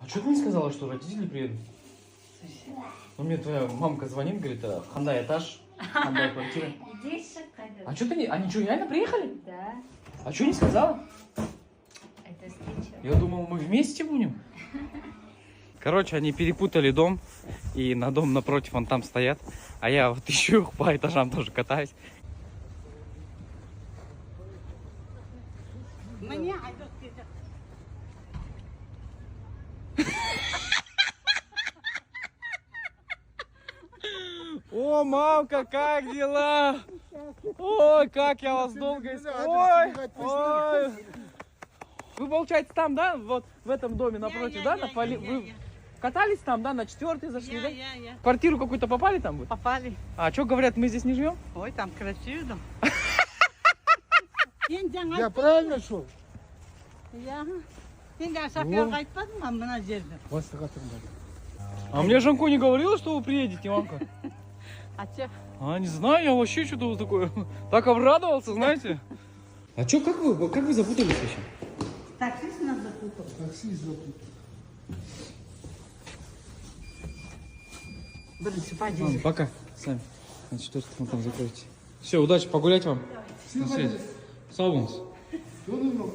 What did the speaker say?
А что ты не сказала, что родители приедут? Ну, мне твоя мамка звонит, говорит, хандай этаж, хандай квартира. А что ты не... Они что, реально приехали? Да. А что не сказала? Это встреча. Я думал, мы вместе будем. Короче, они перепутали дом, и на дом напротив вон там стоят. А я вот ищу их по этажам тоже катаюсь. О, мамка, как дела? Ой, как я вас долго искал. Ой, ой. Вы, получается, там, да? Вот в этом доме напротив, да? Вы катались там, да? На 4-й зашли, да? Я. В квартиру какую-то попали там? Вы? Попали. А что говорят, мы здесь не живем? Ой, там красиво дом. Я правильно шел? Я. Сенде шофер қайтпадың ба мына жерде? Осы қатырмын. А мне Жанку не говорила, что вы приедете, мамка? А че? А, не знаю, я вообще что-то вот такое. Так обрадовался, знаете. А что, как вы запутались вообще? Таксист нас запутал. Таксист запутал. Бірінші поди. Ладно, пока. Сами. Значит, что вы там закроете. Все, удачи, погулять вам. На связи. Сау болыңыз.